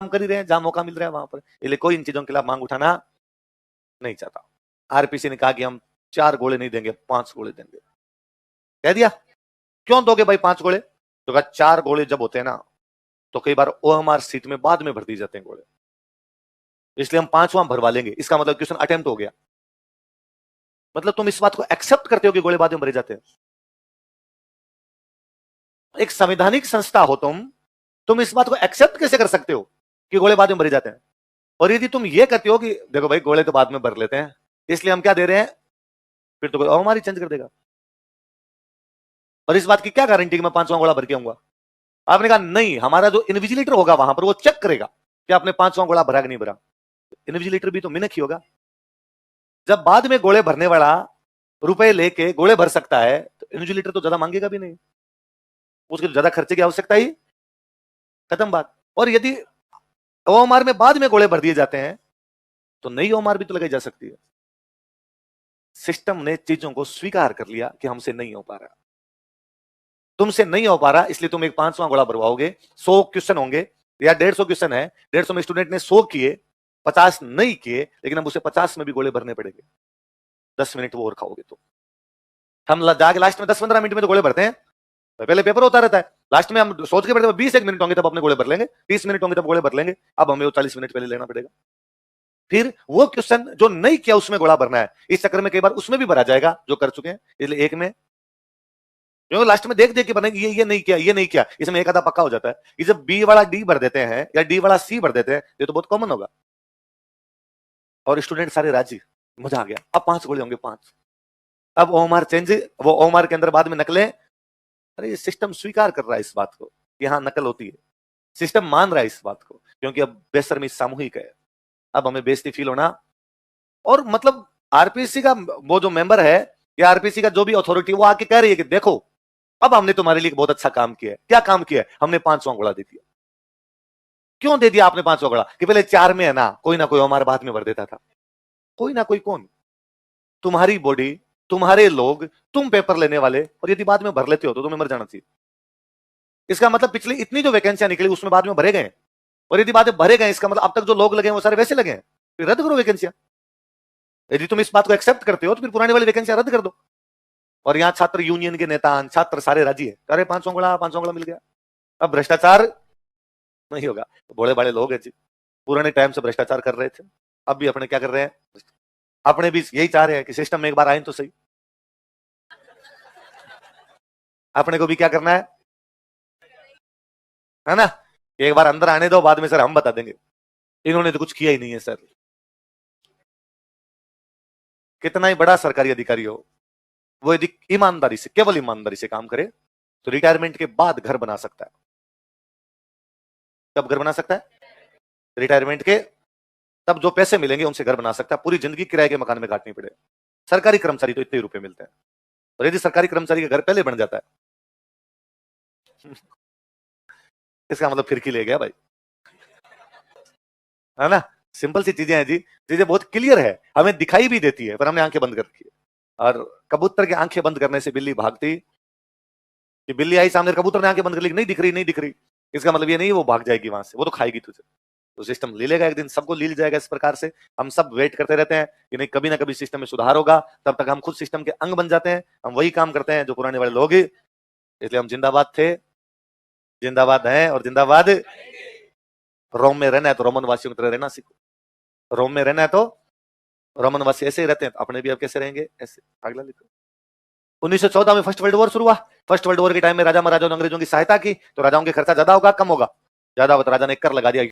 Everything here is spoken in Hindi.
कर ही रहे हैं, जहां मौका मिल रहा है वहां पर, इसलिए कोई इन चीजों के खिलाफ मांग उठाना नहीं चाहता। आरपीसी ने कहा कि हम 4 गोले नहीं देंगे, 5 गोले देंगे। कह दिया क्यों दोगे भाई 5 गोले? तो कहा 4 गोले जब होते हैं ना तो कई बार ओएमआर सीट में बाद में भर दी जाते हैं गोले, इसलिए हम 5वां भरवा लेंगे। इसका मतलब क्वेश्चन अटेम्प्ट हो गया। मतलब तुम इस बात को एक्सेप्ट करते हो कि गोले बाद में भरे जाते हैं? एक संवैधानिक संस्था हो तुम इस बात को एक्सेप्ट कैसे कर सकते हो कि गोले बाद में भरे जाते हैं? और यदि तुम ये कहते हो कि देखो भाई गोले तो बाद में भर लेते हैं, इसलिए हम क्या दे रहे हैं, फिर तो कोई और हमारी चेंज कर देगा। और इस बात की क्या गारंटी कि मैं 5वां गोला भर के आऊंगा? आपने कहा नहीं, हमारा जो इन्विजिलेटर होगा वहां पर वो चेक करेगा कि आपने 5वां गोला भरा कि नहीं भरा। इन्विजिलेटर भी तो मिनक ही होगा। जब बाद में गोले भरने वाला रुपए लेके गोले भर सकता है तो इन्विजिलेटर तो ज्यादा मांगेगा भी नहीं, उसके ज्यादा खर्चे की आवश्यकता ही खत्म बात। और यदि ओएमआर में बाद में गोले भर दिए जाते हैं तो नई ओएमआर भी तो लगाई जा सकती है। सिस्टम ने चीजों को स्वीकार कर लिया कि हमसे नहीं हो पा रहा, तुमसे नहीं हो पा रहा, इसलिए तुम एक 5वां गोला भरवाओगे। 100 क्वेश्चन होंगे या 150 क्वेश्चन है, 150 में स्टूडेंट ने 100 किए, 50 नहीं किए, लेकिन अब उसे 50 में भी गोले भरने पड़ेंगे। 10 मिनट वो और खाओगे तो हम जाके लास्ट में 10-15 मिनट में तो गोले भरते हैं, पहले पेपर होता रहता है, लास्ट में हम सोच के बैठे 20 मिनट होंगे तब अपने गोले भर लेंगे, 30 मिनट होंगे तब गोले भर लेंगे। अब हमें वो 40 मिनट पहले लेना पड़ेगा। फिर वो क्वेश्चन जो नहीं किया उसमें गोला भरना है, इस चक्कर में कई बार उसमें भी भरा जाएगा जो कर चुके हैं, इसलिए एक में क्योंकि लास्ट में देख देख के बनेगी ये नहीं किया, ये नहीं किया, इसमें एक आधा पक्का हो जाता है। ये जब बी वाला डी भर देते हैं या डी वाला सी भर देते हैं, ये तो बहुत कॉमन होगा और स्टूडेंट सारे राजी, मजा आ गया। अब 5 गोले होंगे, 5। अब ओएमआर चेंज, वो ओएमआर के अंदर बाद में नकलें। अरे ये सिस्टम स्वीकार कर रहा है इस बात को कि हाँ नकल होती है, सिस्टम मान रहा है इस बात को, क्योंकि अब बेशर्मी सामूहिक है। अब हमें बेइज्जती फील होना, और मतलब आरपीसी का वो जो मेंबर है या आरपीसी का जो भी अथॉरिटी, वो आके कह रही है कि देखो अब हमने तुम्हारे लिए बहुत अच्छा काम किया है। क्या काम किया है? हमने 5वां गोला दे दिया। क्यों दे दिया आपने 5वां गोला? कि पहले 4 में है ना कोई हमारे बाद में भर देता था, कोई ना कोई। कौन? तुम्हारी बॉडी, तुम्हारे लोग, तुम पेपर लेने वाले, और यदि बाद में भर लेते हो तो तुम्हें मर जाना चाहिए। इसका मतलब पिछली इतनी जो वैकेंसियां निकली उसमें बाद में भरे गए, और यदि बाद में भरे गए इसका मतलब अब तक जो लोग लगे वो सारे वैसे लगे हैं, फिर रद्द करो वैकेंसियां। यदि तुम इस बात को एक्सेप्ट करते हो तो फिर पुरानी वाली वैकेंसियां रद्द कर दो। और यहाँ छात्र यूनियन के नेता, छात्र सारे राजी है, अरे 5वां गोला मिल गया। अब भ्रष्टाचार नहीं होगा। बड़े बड़े लोग हैं जी, पुराने टाइम से भ्रष्टाचार कर रहे थे, अब भी अपने क्या कर रहे हैं, अपने भी यही चाह रहे हैं कि सिस्टम में एक बार आए तो सही। अपने को भी क्या करना है ना, एक बार अंदर आने दो, बाद में सर हम बता देंगे, इन्होंने तो कुछ किया ही नहीं है सर। कितना ही बड़ा सरकारी अधिकारी हो, वो यदि ईमानदारी से, केवल ईमानदारी से काम करे तो रिटायरमेंट के बाद घर बना सकता है। कब घर बना सकता है? रिटायरमेंट के तब जो पैसे मिलेंगे उनसे घर बना सकता है, पूरी जिंदगी किराए के मकान में काटनी पड़े। सरकारी कर्मचारी तो इतने रुपए मिलते हैं, और यदि सरकारी कर्मचारी का घर पहले बन जाता है इसका मतलब फिरकी ले गया भाई, है ना। सिंपल सी चीजें हैं जी, चीजें बहुत क्लियर है, हमें दिखाई भी देती है पर हमने आंखें बंद कर रखी है। और कबूतर की आंखें बंद करने से बिल्ली भागती, कि बिल्ली आई सामने, कबूतर ने आंखें बंद कर ली, नहीं दिख रही नहीं दिख रही, इसका मतलब ये नहीं वो भाग जाएगी वहां से, वो तो खाएगी तुझे। तो सिस्टम ले लेगा एक दिन, सबको लील जाएगा इस प्रकार से। हम सब वेट करते रहते हैं कि नहीं कभी ना कभी सिस्टम में सुधार होगा, तब तक हम खुद सिस्टम के अंग बन जाते हैं, हम वही काम करते हैं जो पुराने वाले लोग। इसलिए हम जिंदाबाद थे, जिंदाबाद हैं और जिंदाबाद। रोम में रहना है तो रोमन वासियों की तरह रहना सीखो। रोम में रहना है तो रोमन वासी ऐसे ही रहते हैं, अपने भी अब कैसे रहेंगे ऐसे। अगला लिखो। 1914 में फर्स्ट वर्ल्ड वॉर शुरू हुआ। फर्स्ट वर्ल्ड वॉर के टाइम में राजा महाराजाओं ने अंग्रेजों की सहायता की, तो राजाओं के खर्चा ज्यादा होगा कम होगा? ज्यादा होगा, तो राजा ने कर लगा दिया।